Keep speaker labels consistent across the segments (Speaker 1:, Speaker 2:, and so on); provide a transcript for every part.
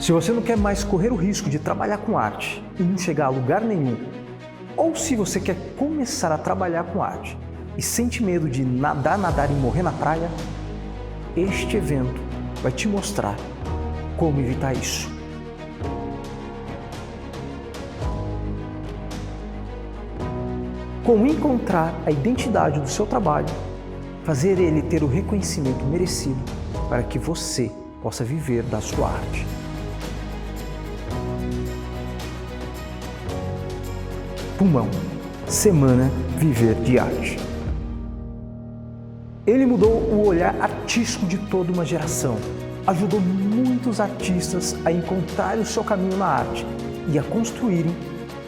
Speaker 1: Se você não quer mais correr o risco de trabalhar com arte e não chegar a lugar nenhum, ou se você quer começar a trabalhar com arte e sente medo de nadar e morrer na praia, este evento vai te mostrar como evitar isso. Como encontrar a identidade do seu trabalho, fazer ele ter o reconhecimento merecido para que você possa viver da sua arte. Pulmão, Semana Viver de Arte. Ele mudou o olhar artístico de toda uma geração, ajudou muitos artistas a encontrar o seu caminho na arte e a construírem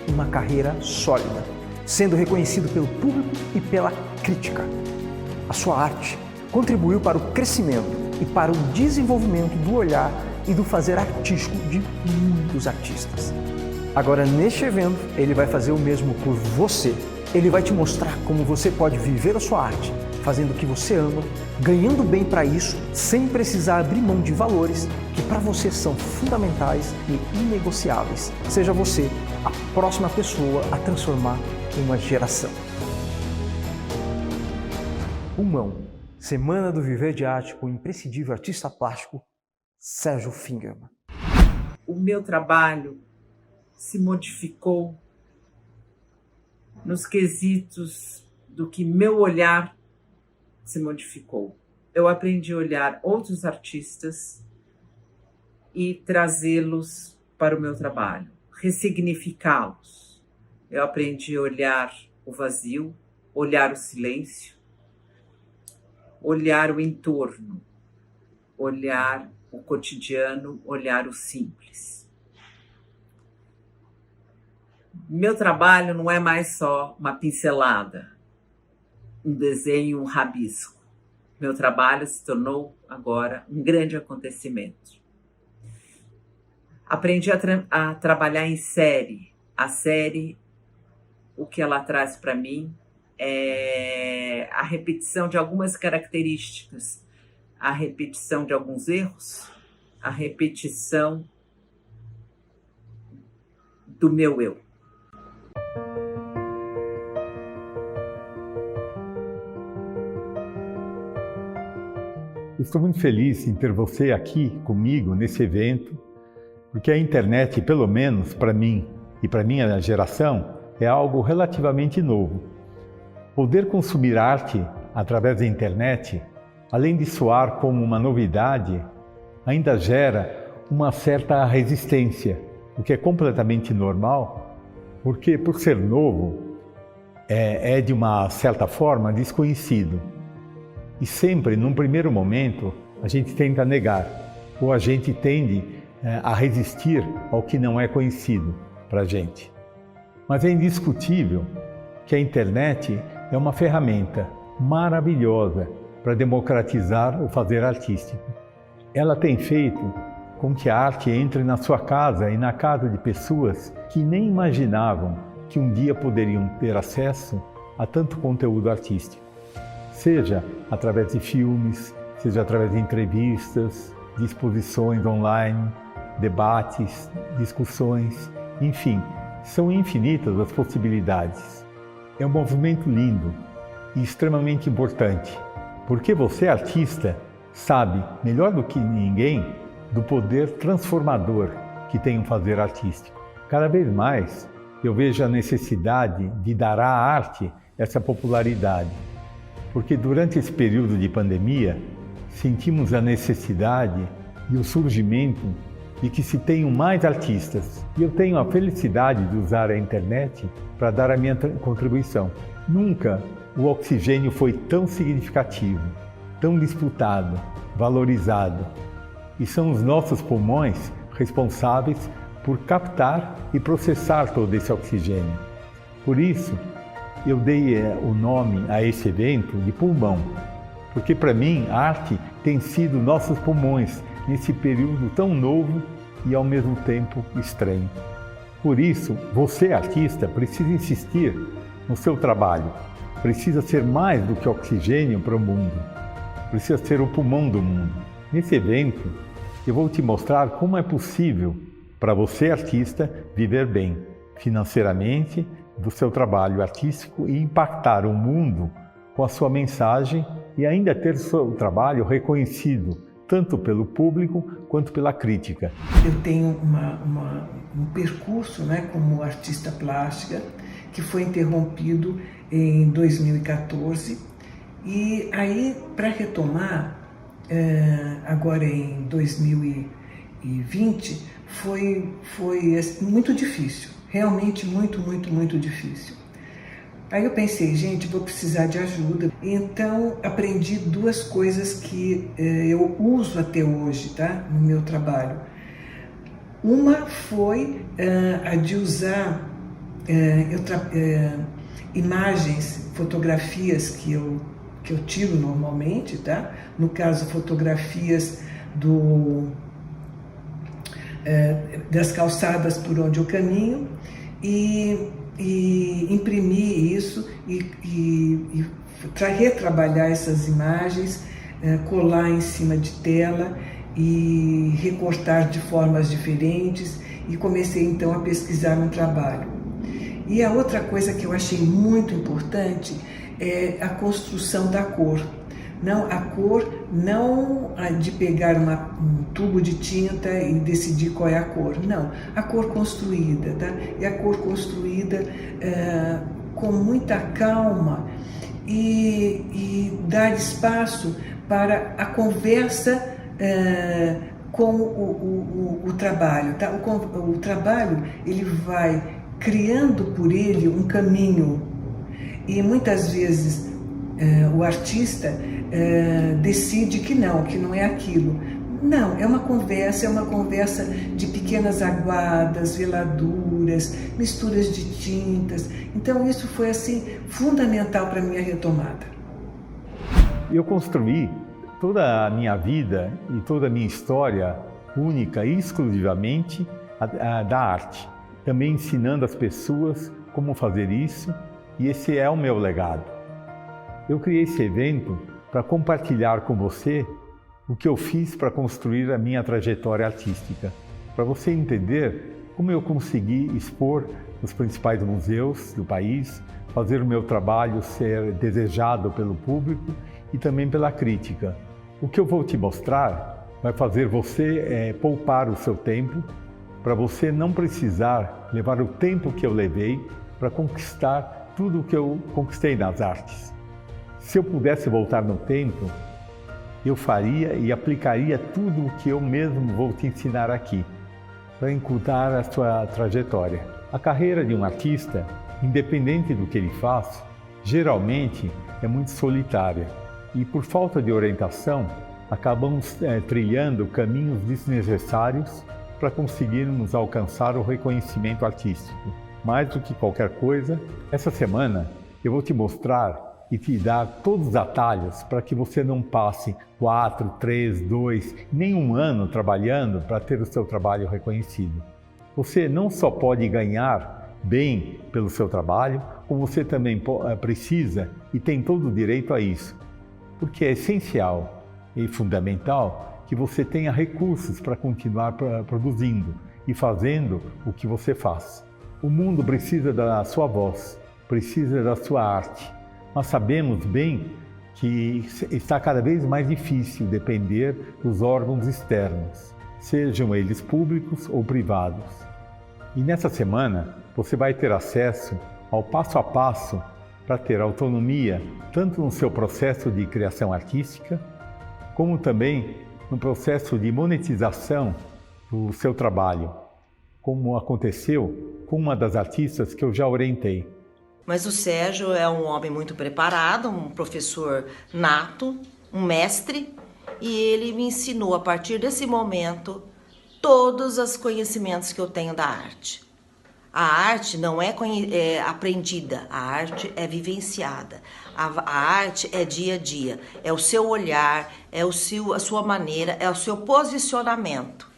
Speaker 1: uma carreira sólida, sendo reconhecido pelo público e pela crítica. A sua arte contribuiu para o crescimento e para o desenvolvimento do olhar e do fazer artístico de muitos artistas. Agora, neste evento, ele vai fazer o mesmo por você. Ele vai te mostrar como você pode viver a sua arte, fazendo o que você ama, ganhando bem para isso, sem precisar abrir mão de valores que para você são fundamentais e inegociáveis. Seja você a próxima pessoa a transformar uma geração. Pulmão, Semana do Viver de Arte com o imprescindível artista plástico Sérgio Fingerman.
Speaker 2: O meu trabalho se modificou nos quesitos do que meu olhar se modificou. Eu aprendi a olhar outros artistas e trazê-los para o meu trabalho, ressignificá-los. Eu aprendi a olhar o vazio, olhar o silêncio, olhar o entorno, olhar o cotidiano, olhar o simples. Meu trabalho não é mais só uma pincelada, um desenho, um rabisco. Meu trabalho se tornou agora um grande acontecimento. Aprendi a trabalhar em série. A série, o que ela traz para mim é a repetição de algumas características, a repetição de alguns erros, a repetição do meu eu.
Speaker 3: Estou muito feliz em ter você aqui comigo nesse evento, porque a internet, pelo menos para mim e para minha geração, é algo relativamente novo. Poder consumir arte através da internet, além de soar como uma novidade, ainda gera uma certa resistência, o que é completamente normal, porque por ser novo, é de uma certa forma desconhecido. E sempre, num primeiro momento, a gente tenta negar, ou a gente tende a resistir ao que não é conhecido para a gente. Mas é indiscutível que a internet é uma ferramenta maravilhosa para democratizar o fazer artístico. Ela tem feito com que a arte entre na sua casa e na casa de pessoas que nem imaginavam que um dia poderiam ter acesso a tanto conteúdo artístico. Seja através de filmes, seja através de entrevistas, de exposições online, debates, discussões, enfim, são infinitas as possibilidades. É um movimento lindo e extremamente importante, porque você, artista, sabe melhor do que ninguém do poder transformador que tem o fazer artístico. Cada vez mais eu vejo a necessidade de dar à arte essa popularidade. Porque durante esse período de pandemia, sentimos a necessidade e o surgimento de que se tenham mais artistas. E eu tenho a felicidade de usar a internet para dar a minha contribuição. Nunca o oxigênio foi tão significativo, tão disputado, valorizado. E são os nossos pulmões responsáveis por captar e processar todo esse oxigênio. Por isso, eu dei o nome a esse evento de Pulmão, porque para mim a arte tem sido nossos pulmões nesse período tão novo e ao mesmo tempo estranho. Por isso, você, artista, precisa insistir no seu trabalho, precisa ser mais do que oxigênio para o mundo, precisa ser o pulmão do mundo. Nesse evento, eu vou te mostrar como é possível para você, artista, viver bem financeiramente do seu trabalho artístico e impactar o mundo com a sua mensagem e ainda ter seu trabalho reconhecido tanto pelo público quanto pela crítica.
Speaker 4: Eu tenho um percurso, né, como artista plástica que foi interrompido em 2014 e aí, para retomar, agora em 2020, foi muito difícil, realmente muito difícil. Aí eu pensei, gente, vou precisar de ajuda. Então aprendi duas coisas que eu uso até hoje, tá, no meu trabalho. Uma foi a de usar imagens, fotografias que eu tiro normalmente, tá? No caso, fotografias das calçadas por onde eu caminho e imprimir isso e retrabalhar essas imagens, colar em cima de tela e recortar de formas diferentes, e comecei então a pesquisar um trabalho. E a outra coisa que eu achei muito importante é a construção da cor. Não, a cor não de pegar um tubo de tinta e decidir qual é a cor, não, a cor construída, tá? E a cor construída com muita calma e dar espaço para a conversa com o trabalho, tá? O trabalho, ele vai criando por ele um caminho e muitas vezes o artista decide que não é aquilo. Não, é uma conversa de pequenas aguadas, veladuras, misturas de tintas. Então isso foi assim fundamental para a minha retomada.
Speaker 3: Eu construí toda a minha vida e toda a minha história única e exclusivamente da arte. Também ensinando as pessoas como fazer isso, e esse é o meu legado. Eu criei esse evento para compartilhar com você o que eu fiz para construir a minha trajetória artística, para você entender como eu consegui expor nos principais museus do país, fazer o meu trabalho ser desejado pelo público e também pela crítica. O que eu vou te mostrar vai fazer você poupar o seu tempo, para você não precisar levar o tempo que eu levei para conquistar tudo o que eu conquistei nas artes. Se eu pudesse voltar no tempo, eu faria e aplicaria tudo o que eu mesmo vou te ensinar aqui, para encurtar a sua trajetória. A carreira de um artista, independente do que ele faz, geralmente é muito solitária e, por falta de orientação, acabamos trilhando caminhos desnecessários para conseguirmos alcançar o reconhecimento artístico. Mais do que qualquer coisa, essa semana eu vou te mostrar e te dar todos os atalhos para que você não passe 4, 3, 2, nem um ano trabalhando para ter o seu trabalho reconhecido. Você não só pode ganhar bem pelo seu trabalho, como você também precisa e tem todo o direito a isso, porque é essencial e fundamental que você tenha recursos para continuar produzindo e fazendo o que você faz. O mundo precisa da sua voz, precisa da sua arte. Nós sabemos bem que está cada vez mais difícil depender dos órgãos externos, sejam eles públicos ou privados. E nessa semana você vai ter acesso ao passo a passo para ter autonomia tanto no seu processo de criação artística, como também no processo de monetização do seu trabalho, como aconteceu com uma das artistas que eu já orientei.
Speaker 5: Mas o Sérgio é um homem muito preparado, um professor nato, um mestre, e ele me ensinou a partir desse momento todos os conhecimentos que eu tenho da arte. A arte não é aprendida, a arte é vivenciada. A arte é dia a dia, é o seu olhar, é a sua maneira, é o seu posicionamento.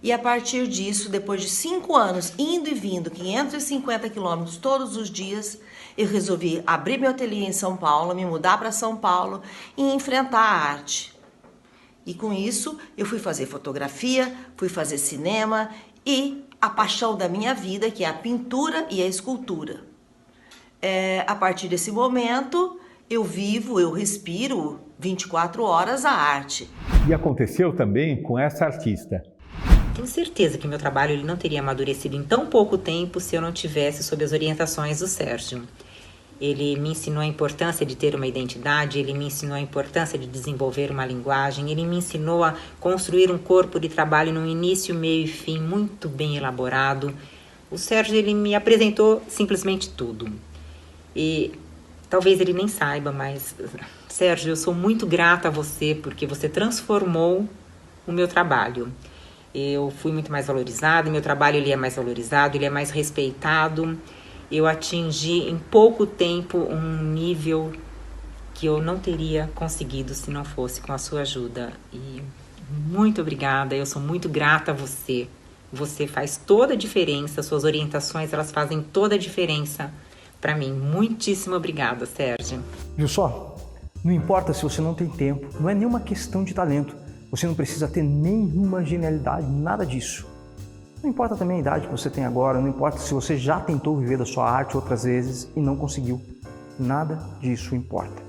Speaker 5: E a partir disso, depois de 5 anos, indo e vindo, 550 quilômetros todos os dias, eu resolvi abrir meu ateliê em São Paulo, me mudar para São Paulo e enfrentar a arte. E com isso eu fui fazer fotografia, fui fazer cinema e a paixão da minha vida, que é a pintura e a escultura. A partir desse momento eu vivo, eu respiro 24 horas a arte.
Speaker 3: E aconteceu também com essa artista.
Speaker 6: Tenho certeza que meu trabalho ele não teria amadurecido em tão pouco tempo se eu não tivesse sob as orientações do Sérgio. Ele me ensinou a importância de ter uma identidade, ele me ensinou a importância de desenvolver uma linguagem, ele me ensinou a construir um corpo de trabalho no início, meio e fim muito bem elaborado. O Sérgio ele me apresentou simplesmente tudo. E talvez ele nem saiba, mas Sérgio, eu sou muito grata a você porque você transformou o meu trabalho. Eu fui muito mais valorizada, meu trabalho ele é mais valorizado, ele é mais respeitado. Eu atingi em pouco tempo um nível que eu não teria conseguido se não fosse com a sua ajuda. E muito obrigada, eu sou muito grata a você. Você faz toda a diferença, suas orientações elas fazem toda a diferença para mim. Muitíssimo obrigada, Sérgio.
Speaker 1: Viu só? Não importa se você não tem tempo, não é nenhuma questão de talento. Você não precisa ter nenhuma genialidade, nada disso. Não importa também a idade que você tem agora, não importa se você já tentou viver da sua arte outras vezes e não conseguiu. Nada disso importa.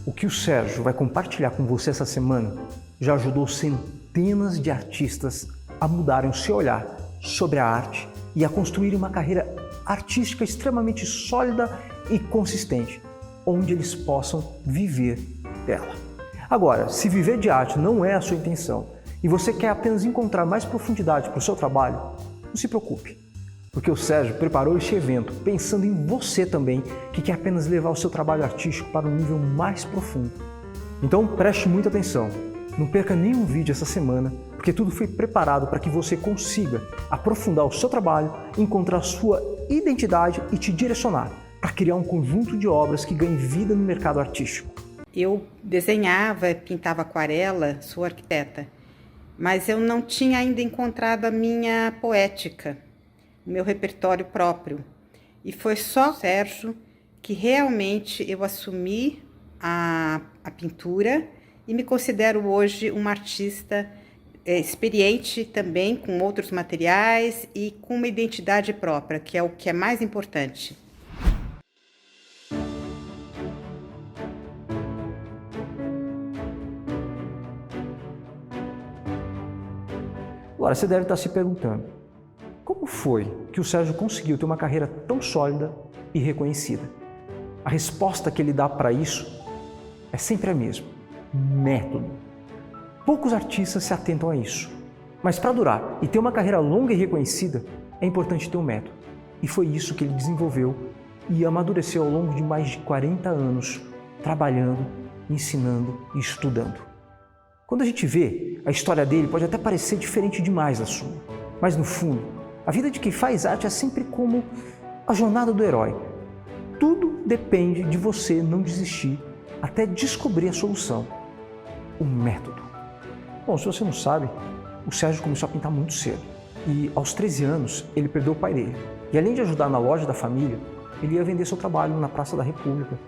Speaker 1: O que o Sérgio vai compartilhar com você essa semana já ajudou centenas de artistas a mudarem o seu olhar sobre a arte e a construírem uma carreira artística extremamente sólida e consistente, onde eles possam viver dela. Agora, se viver de arte não é a sua intenção e você quer apenas encontrar mais profundidade para o seu trabalho, não se preocupe, porque o Sérgio preparou este evento pensando em você também, que quer apenas levar o seu trabalho artístico para um nível mais profundo. Então preste muita atenção, não perca nenhum vídeo essa semana, porque tudo foi preparado para que você consiga aprofundar o seu trabalho, encontrar sua identidade e te direcionar para criar um conjunto de obras que ganhem vida no mercado artístico.
Speaker 7: Eu desenhava, pintava aquarela, sou arquiteta, mas eu não tinha ainda encontrado a minha poética, o meu repertório próprio. E foi só o Sérgio que realmente eu assumi a pintura e me considero hoje uma artista experiente também, com outros materiais e com uma identidade própria, que é o que é mais importante.
Speaker 1: Agora, você deve estar se perguntando, como foi que o Sérgio conseguiu ter uma carreira tão sólida e reconhecida? A resposta que ele dá para isso é sempre a mesma: método. Poucos artistas se atentam a isso, mas para durar e ter uma carreira longa e reconhecida, é importante ter um método. E foi isso que ele desenvolveu e amadureceu ao longo de mais de 40 anos, trabalhando, ensinando e estudando. Quando a gente vê, a história dele pode até parecer diferente demais da sua, mas no fundo, a vida de quem faz arte é sempre como a jornada do herói. Tudo depende de você não desistir até descobrir a solução, o método. Bom, se você não sabe, o Sérgio começou a pintar muito cedo e aos 13 anos ele perdeu o pai dele. E além de ajudar na loja da família, ele ia vender seu trabalho na Praça da República,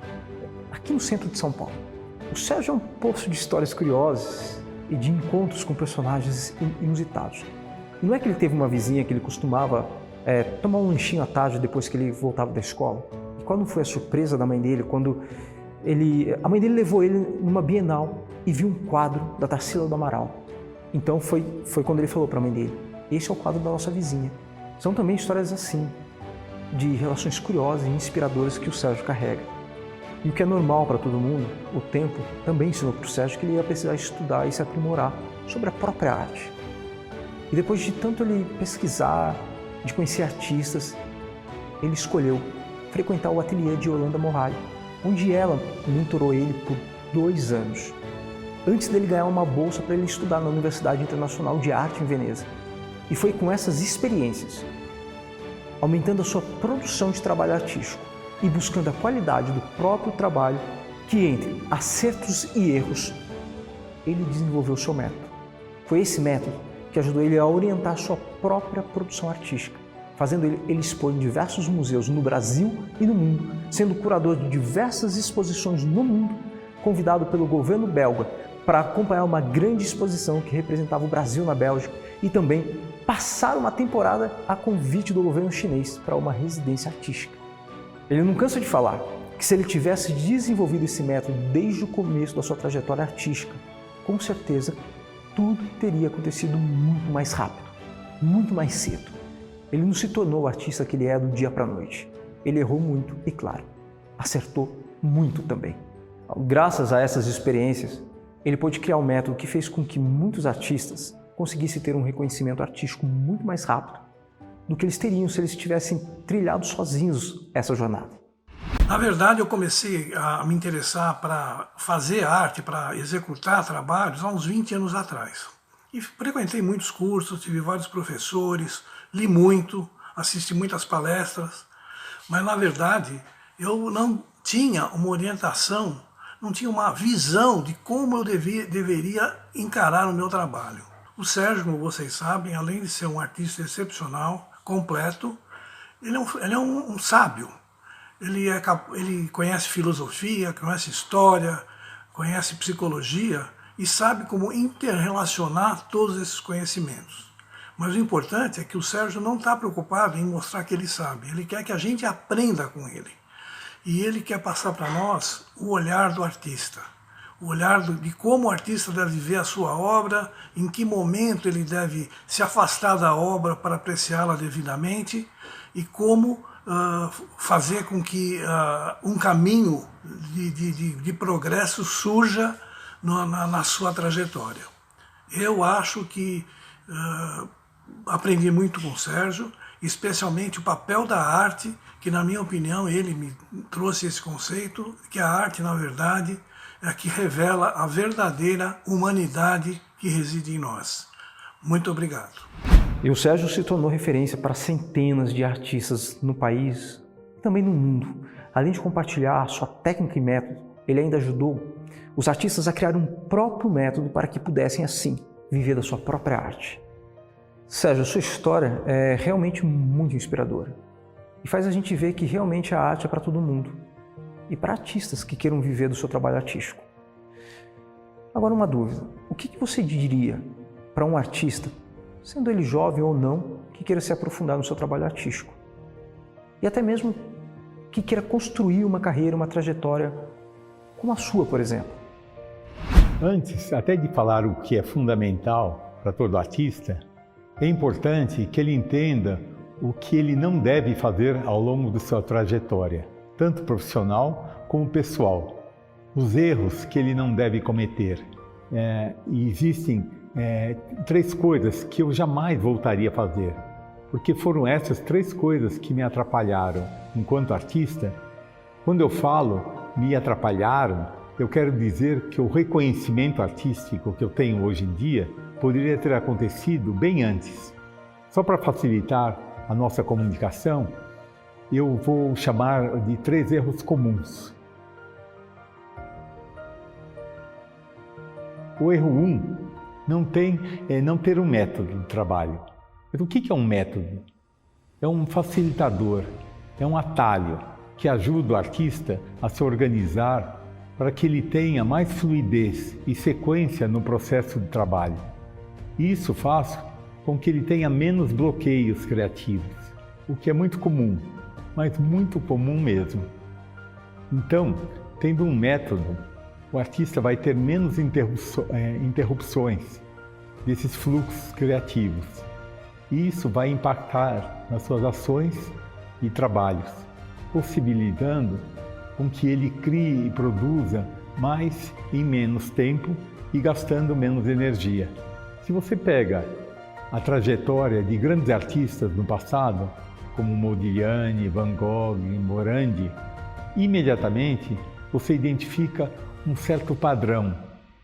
Speaker 1: aqui no centro de São Paulo. O Sérgio é um poço de histórias curiosas e de encontros com personagens inusitados. E não é que ele teve uma vizinha que ele costumava tomar um lanchinho à tarde depois que ele voltava da escola? E qual não foi a surpresa da mãe dele quando a mãe dele levou ele numa Bienal e viu um quadro da Tarsila do Amaral. Então foi quando ele falou para a mãe dele: esse é o quadro da nossa vizinha. São também histórias assim, de relações curiosas e inspiradoras que o Sérgio carrega. E o que é normal para todo mundo, o tempo também ensinou para o Sérgio que ele ia precisar estudar e se aprimorar sobre a própria arte. E depois de tanto ele pesquisar, de conhecer artistas, ele escolheu frequentar o ateliê de Yolanda Morais, onde ela mentorou ele por 2 anos, antes dele ganhar uma bolsa para ele estudar na Universidade Internacional de Arte em Veneza. E foi com essas experiências, aumentando a sua produção de trabalho artístico e buscando a qualidade do próprio trabalho, que entre acertos e erros, ele desenvolveu o seu método. Foi esse método que ajudou ele a orientar a sua própria produção artística, fazendo ele expor em diversos museus no Brasil e no mundo, sendo curador de diversas exposições no mundo, convidado pelo governo belga para acompanhar uma grande exposição que representava o Brasil na Bélgica e também passar uma temporada a convite do governo chinês para uma residência artística. Ele não cansa de falar que se ele tivesse desenvolvido esse método desde o começo da sua trajetória artística, com certeza tudo teria acontecido muito mais rápido, muito mais cedo. Ele não se tornou o artista que ele é do dia para a noite. Ele errou muito e, claro, acertou muito também. Graças a essas experiências, ele pôde criar um método que fez com que muitos artistas conseguissem ter um reconhecimento artístico muito mais rápido do que eles teriam se eles tivessem trilhado sozinhos essa jornada.
Speaker 8: Na verdade, eu comecei a me interessar para fazer arte, para executar trabalhos há uns 20 anos atrás. E frequentei muitos cursos, tive vários professores, li muito, assisti muitas palestras, mas na verdade eu não tinha uma orientação, não tinha uma visão de como eu deveria encarar o meu trabalho. O Sérgio, como vocês sabem, além de ser um artista excepcional, completo, ele é um sábio. Ele conhece filosofia, conhece história, conhece psicologia e sabe como interrelacionar todos esses conhecimentos. Mas o importante é que o Sérgio não está preocupado em mostrar que ele sabe, ele quer que a gente aprenda com ele. E ele quer passar para nós o olhar do artista, o olhar de como o artista deve ver a sua obra, em que momento ele deve se afastar da obra para apreciá-la devidamente e como fazer com que um caminho de progresso surja na sua trajetória. Eu acho que aprendi muito com o Sérgio, especialmente o papel da arte, que na minha opinião ele me trouxe esse conceito, que a arte, na verdade, é a que revela a verdadeira humanidade que reside em nós. Muito obrigado.
Speaker 1: E o Sérgio se tornou referência para centenas de artistas no país e também no mundo. Além de compartilhar a sua técnica e método, ele ainda ajudou os artistas a criar um próprio método para que pudessem, assim, viver da sua própria arte. Sérgio, a sua história é realmente muito inspiradora e faz a gente ver que realmente a arte é para todo mundo e para artistas que queiram viver do seu trabalho artístico. Agora, uma dúvida: o que você diria para um artista, sendo ele jovem ou não, que queira se aprofundar no seu trabalho artístico e até mesmo que queira construir uma carreira, uma trajetória como a sua, por exemplo?
Speaker 3: Antes até de falar o que é fundamental para todo artista, é importante que ele entenda o que ele não deve fazer ao longo da sua trajetória, tanto profissional como pessoal. Os erros que ele não deve cometer. E existem 3 coisas que eu jamais voltaria a fazer, porque foram essas 3 coisas que me atrapalharam enquanto artista. Quando eu falo me atrapalharam, eu quero dizer que o reconhecimento artístico que eu tenho hoje em dia poderia ter acontecido bem antes. Só para facilitar a nossa comunicação, eu vou chamar de 3 erros comuns. O erro 1 não ter um método de trabalho. Mas o que é um método? É um facilitador, é um atalho que ajuda o artista a se organizar para que ele tenha mais fluidez e sequência no processo de trabalho. Isso faz com que ele tenha menos bloqueios criativos, o que é muito comum, mas muito comum mesmo. Então, tendo um método, o artista vai ter menos interrupções desses fluxos criativos. E isso vai impactar nas suas ações e trabalhos, possibilitando com que ele crie e produza mais em menos tempo e gastando menos energia. Se você pega a trajetória de grandes artistas no passado, como Modigliani, Van Gogh, Morandi, imediatamente você identifica um certo padrão.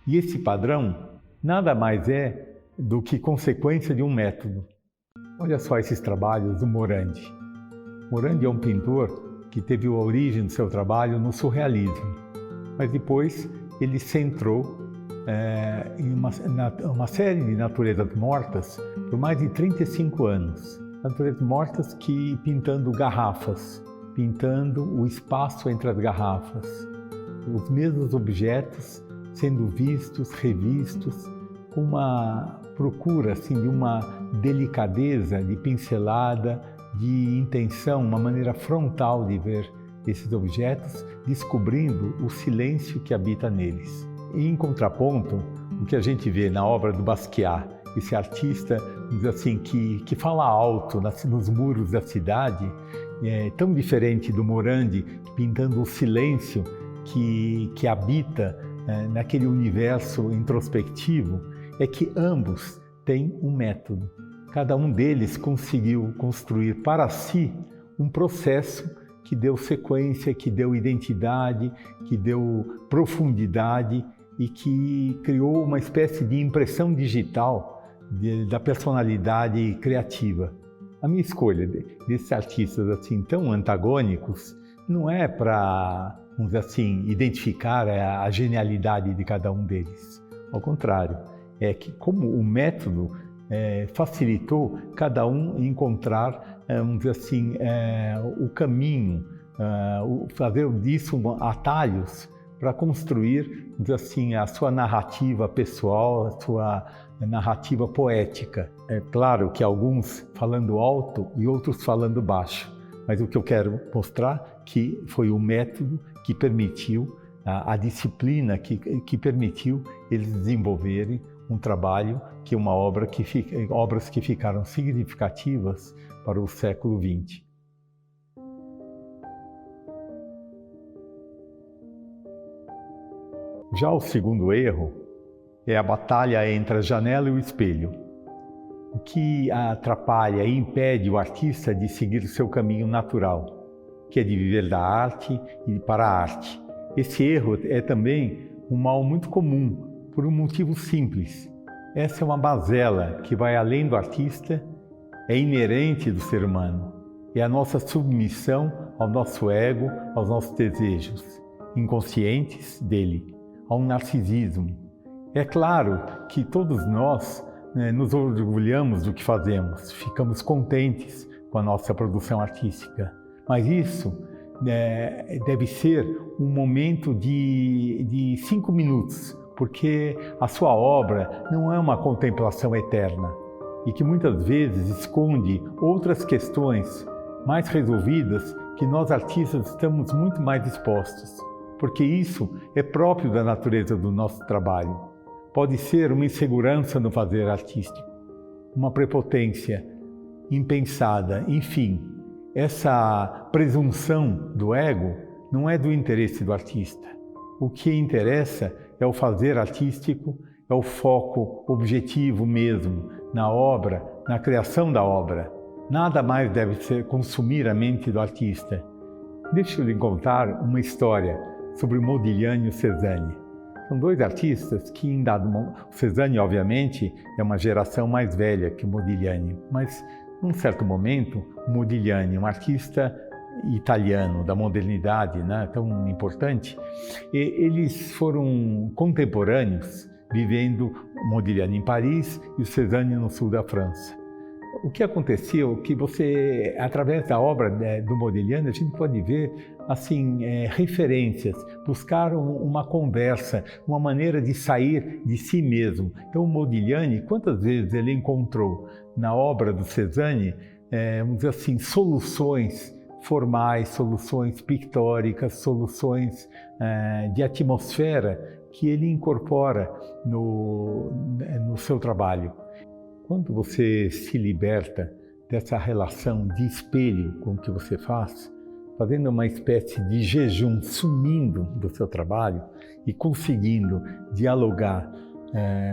Speaker 3: E esse padrão nada mais é do que consequência de um método. Olha só esses trabalhos do Morandi. Morandi é um pintor que teve a origem do seu trabalho no surrealismo, mas depois ele centrou em uma série de naturezas mortas por mais de 35 anos. Naturezas mortas que pintando garrafas, pintando o espaço entre as garrafas, os mesmos objetos sendo vistos, revistos, com uma procura assim, de uma delicadeza, de pincelada, de intenção, uma maneira frontal de ver esses objetos, descobrindo o silêncio que habita neles. E, em contraponto, o que a gente vê na obra do Basquiat, esse artista assim, que fala alto nos muros da cidade, é tão diferente do Morandi, pintando o silêncio que habita naquele universo introspectivo, é que ambos têm um método. Cada um deles conseguiu construir para si um processo que deu sequência, que deu identidade, que deu profundidade e que criou uma espécie de impressão digital da personalidade criativa. A minha escolha desses artistas assim tão antagônicos não é para, vamos dizer assim, identificar a genialidade de cada um deles. Ao contrário, é que como o método facilitou cada um encontrar, vamos dizer assim, o caminho, fazer disso atalhos para construir, vamos dizer assim, a sua narrativa pessoal, a sua narrativa poética. É claro que alguns falando alto e outros falando baixo, mas o que eu quero mostrar que foi o método que permitiu, a disciplina que permitiu eles desenvolverem um trabalho que é uma obra obras que ficaram significativas para o século XX. Já o segundo erro é a batalha entre a janela e o espelho, o que atrapalha e impede o artista de seguir o seu caminho natural, que é de viver da arte e para a arte. Esse erro é também um mal muito comum, por um motivo simples. Essa é uma mazela que vai além do artista, é inerente do ser humano. É a nossa submissão ao nosso ego, aos nossos desejos inconscientes dele, ao narcisismo. É claro que todos nós nos orgulhamos do que fazemos, ficamos contentes com a nossa produção artística, mas isso deve ser um momento de 5 minutos, porque a sua obra não é uma contemplação eterna e que muitas vezes esconde outras questões mais resolvidas que nós artistas estamos muito mais expostos, porque isso é próprio da natureza do nosso trabalho. Pode ser uma insegurança no fazer artístico, uma prepotência impensada, enfim. Essa presunção do ego não é do interesse do artista. O que interessa é o fazer artístico, é o foco objetivo mesmo na obra, na criação da obra. Nada mais deve consumir a mente do artista. Deixa eu lhe contar uma história sobre Modigliani e o Cézanne. São dois artistas que, em dado momento, o Cézanne, obviamente, é uma geração mais velha que o Modigliani, mas, num certo momento, o Modigliani, um artista italiano da modernidade, né, tão importante, eles foram contemporâneos, vivendo Modigliani em Paris e o Cézanne no sul da França. O que aconteceu é que você, através da obra do Modigliani, a gente pode ver assim, referências, buscar uma conversa, uma maneira de sair de si mesmo. Então, o Modigliani, quantas vezes ele encontrou na obra do Cézanne, vamos dizer assim, soluções formais, soluções pictóricas, soluções de atmosfera que ele incorpora no seu trabalho. Quando você se liberta dessa relação de espelho com o que você faz, fazendo uma espécie de jejum, sumindo do seu trabalho e conseguindo dialogar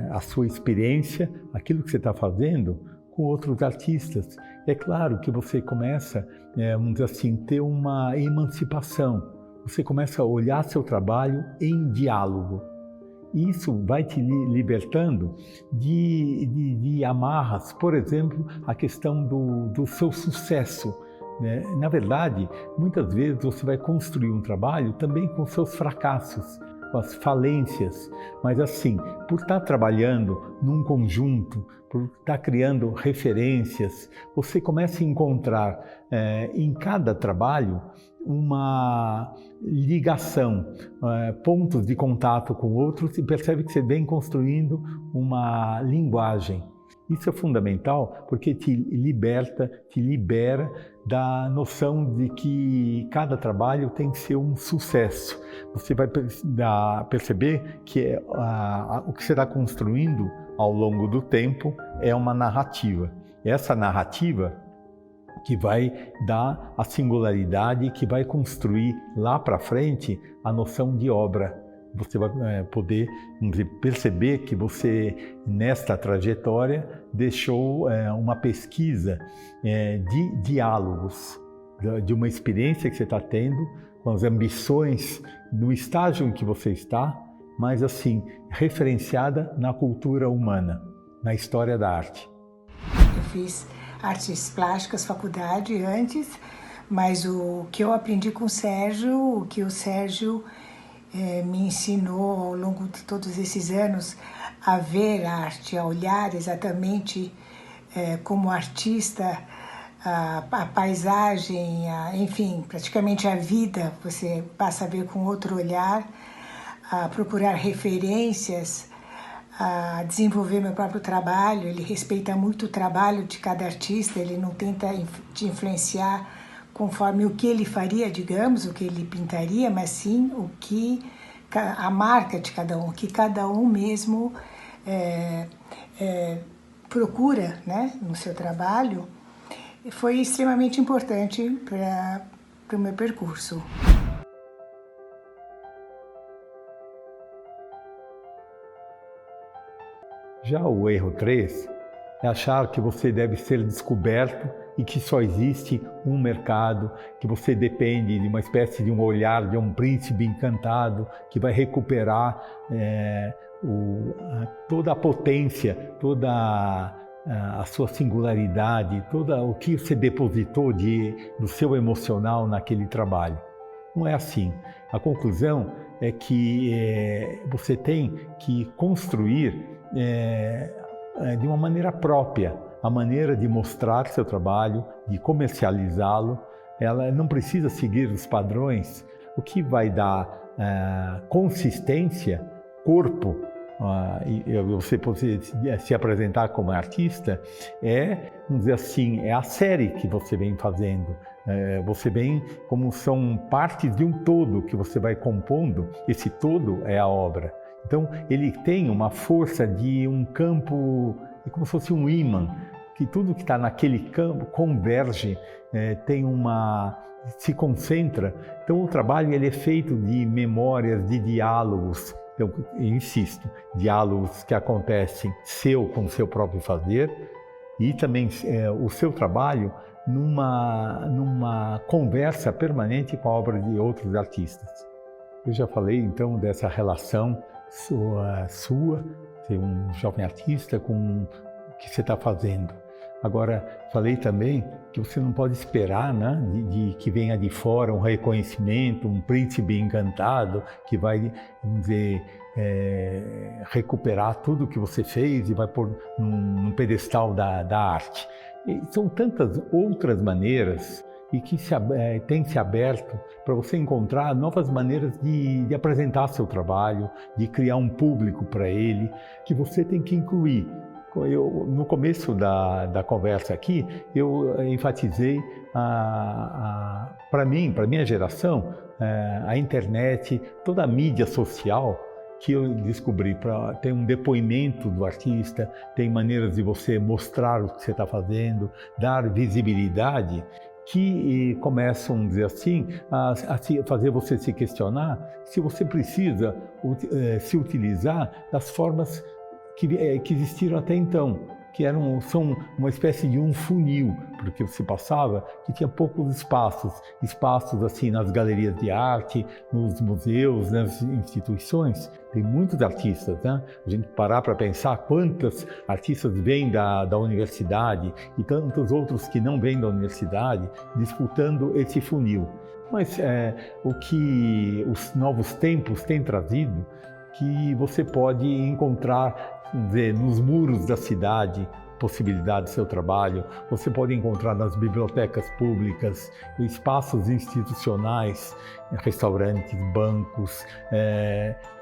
Speaker 3: a sua experiência, aquilo que você está fazendo, com outros artistas, é claro que você começa, vamos dizer assim, ter uma emancipação. Você começa a olhar seu trabalho em diálogo. Isso vai te libertando de amarras, por exemplo, a questão do seu sucesso. Né? Na verdade, muitas vezes você vai construir um trabalho também com seus fracassos, com as falências, mas assim, por estar trabalhando num conjunto, por estar criando referências, você começa a encontrar em cada trabalho uma ligação, pontos de contato com outros, e percebe que você vem construindo uma linguagem. Isso é fundamental porque te libera da noção de que cada trabalho tem que ser um sucesso. Você vai perceber que o que você está construindo ao longo do tempo é uma narrativa. Essa narrativa que vai dar a singularidade, que vai construir lá para frente a noção de obra. Você vai poder perceber que você, nesta trajetória, deixou uma pesquisa de diálogos, de uma experiência que você está tendo, com as ambições do estágio em que você está, mas assim, referenciada na cultura humana, na história da arte.
Speaker 9: Eu fiz artes plásticas, faculdade antes, mas o que eu aprendi com o Sérgio, o que o Sérgio me ensinou ao longo de todos esses anos a ver a arte, a olhar exatamente como artista, a paisagem, enfim, praticamente a vida, você passa a ver com outro olhar, a procurar referências, a desenvolver meu próprio trabalho. Ele respeita muito o trabalho de cada artista, ele não tenta te influenciar conforme o que ele faria, digamos, o que ele pintaria, mas sim o que a marca de cada um, o que cada um mesmo procura, né, no seu trabalho. Foi extremamente importante para o meu percurso.
Speaker 3: Já o erro 3 é achar que você deve ser descoberto e que só existe um mercado, que você depende de uma espécie de um olhar de um príncipe encantado que vai recuperar toda a potência, toda a sua singularidade, todo o que você depositou do seu emocional naquele trabalho. Não é assim. A conclusão é que você tem que construir de uma maneira própria a maneira de mostrar seu trabalho, de comercializá-lo. Ela não precisa seguir os padrões. O que vai dar consistência, corpo, e você poder se apresentar como artista, vamos dizer assim, é a série que você vem fazendo. Você vem como são partes de um todo que você vai compondo. Esse todo é a obra. Então, ele tem uma força de um campo, como se fosse um ímã, que tudo que está naquele campo converge, se concentra. Então, o trabalho ele é feito de memórias, de diálogos. Eu insisto, diálogos que acontecem com o seu próprio fazer, e também o seu trabalho numa conversa permanente com a obra de outros artistas. Eu já falei, então, dessa relação sua, ser um jovem artista com o que você está fazendo. Agora, falei também que você não pode esperar, né, de que venha de fora um reconhecimento, um príncipe encantado que vai, vamos dizer, recuperar tudo o que você fez e vai pôr num pedestal da arte. E são tantas outras maneiras e que tem se aberto para você encontrar novas maneiras de apresentar seu trabalho, de criar um público para ele, que você tem que incluir. No começo da conversa aqui, eu enfatizei, para minha geração, a internet, toda a mídia social que eu descobri, tem um depoimento do artista, tem maneiras de você mostrar o que você está fazendo, dar visibilidade, que começam, vamos dizer assim, a fazer você se questionar se você precisa se utilizar das formas que existiram até então, que são uma espécie de um funil, porque você passava que tinha poucos espaços assim nas galerias de arte, nos museus, nas instituições. Tem muitos artistas, né? A gente parar para pensar quantos artistas vêm da universidade e tantos outros que não vêm da universidade disputando esse funil. Mas o que os novos tempos têm trazido, que você pode encontrar, nos muros da cidade, possibilidade do seu trabalho. Você pode encontrar nas bibliotecas públicas, espaços institucionais, restaurantes, bancos,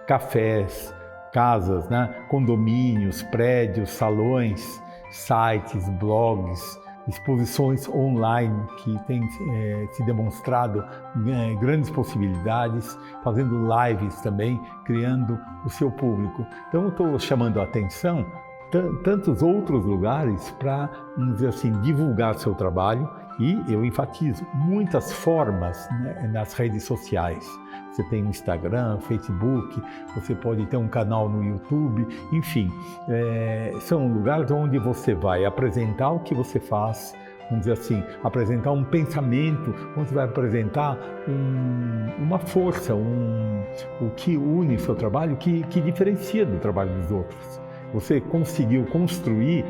Speaker 3: cafés, casas, né? Condomínios, prédios, salões, sites, blogs, exposições online que têm se demonstrado grandes possibilidades, fazendo lives também, criando o seu público. Então eu estou chamando a atenção tantos outros lugares para, vamos dizer assim, divulgar seu trabalho, e eu enfatizo muitas formas, né, nas redes sociais. Você tem o Instagram, Facebook, você pode ter um canal no YouTube, enfim, são lugares onde você vai apresentar o que você faz, vamos dizer assim, apresentar um pensamento, onde você vai apresentar uma força, o que une o seu trabalho, que diferencia do trabalho dos outros. Você conseguiu construir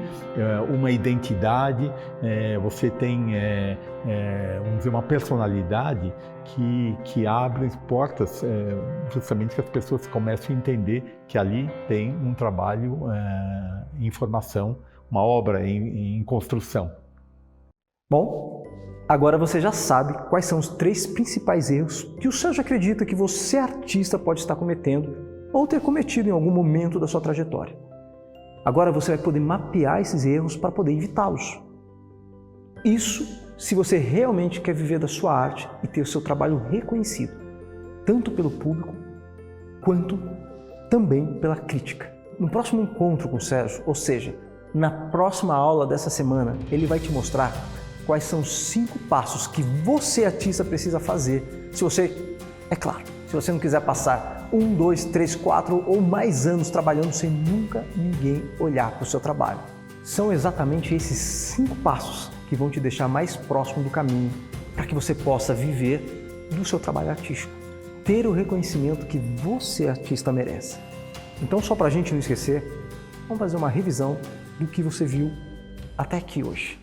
Speaker 3: uma identidade, você tem, vamos dizer, uma personalidade que abre portas, justamente que as pessoas começam a entender que ali tem um trabalho em formação, uma obra em construção.
Speaker 1: Bom, agora você já sabe quais são os 3 principais erros que o Sérgio acredita que você, artista, pode estar cometendo ou ter cometido em algum momento da sua trajetória. Agora você vai poder mapear esses erros para poder evitá-los. Isso se você realmente quer viver da sua arte e ter o seu trabalho reconhecido, tanto pelo público quanto também pela crítica. No próximo encontro com o Sérgio, ou seja, na próxima aula dessa semana, ele vai te mostrar quais são os 5 passos que você, artista, precisa fazer se você, é claro, se você não quiser passar 1, 2, 3, 4 ou mais anos trabalhando sem nunca ninguém olhar para o seu trabalho. São exatamente esses 5 passos que vão te deixar mais próximo do caminho para que você possa viver do seu trabalho artístico, ter o reconhecimento que você, artista, merece. Então, só para a gente não esquecer, vamos fazer uma revisão do que você viu até aqui hoje.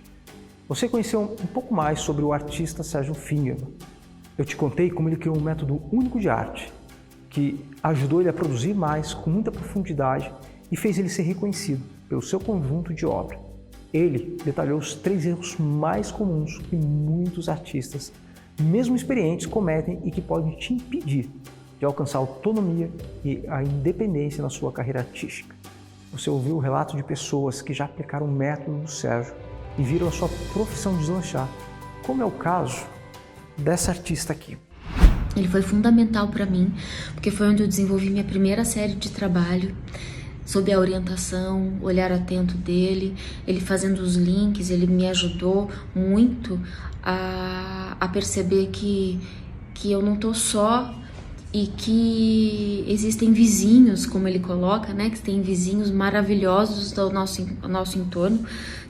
Speaker 1: Você conheceu um pouco mais sobre o artista Sérgio Fingerman. Eu te contei como ele criou um método único de arte, que ajudou ele a produzir mais, com muita profundidade, e fez ele ser reconhecido pelo seu conjunto de obra. Ele detalhou os 3 erros mais comuns que muitos artistas, mesmo experientes, cometem e que podem te impedir de alcançar a autonomia e a independência na sua carreira artística. Você ouviu o relato de pessoas que já aplicaram o método do Sérgio e viram a sua profissão deslanchar, como é o caso dessa artista aqui.
Speaker 10: Ele foi fundamental para mim, porque foi onde eu desenvolvi minha primeira série de trabalho, sob a orientação, o olhar atento dele, ele fazendo os links, ele me ajudou muito a perceber que eu não tô só e que existem vizinhos, como ele coloca, né, que tem vizinhos maravilhosos ao nosso entorno,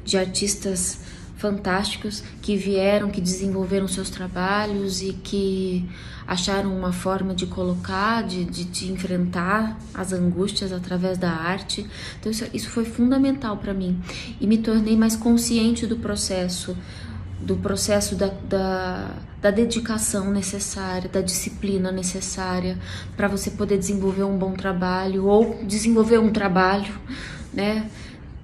Speaker 10: de artistas fantásticos que vieram, que desenvolveram seus trabalhos e que acharam uma forma de colocar, de enfrentar as angústias através da arte. Então isso foi fundamental para mim e me tornei mais consciente do processo da dedicação necessária, da disciplina necessária para você poder desenvolver um bom trabalho ou desenvolver um trabalho, né?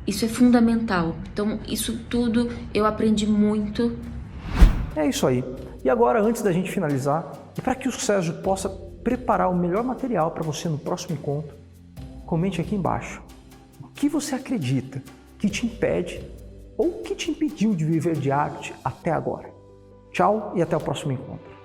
Speaker 10: Isso é fundamental. Então, isso tudo eu aprendi muito.
Speaker 1: É isso aí. E agora, antes da gente finalizar, e para que o Sérgio possa preparar o melhor material para você no próximo encontro, comente aqui embaixo o que você acredita que te impede ou que te impediu de viver de arte até agora. Tchau e até o próximo encontro.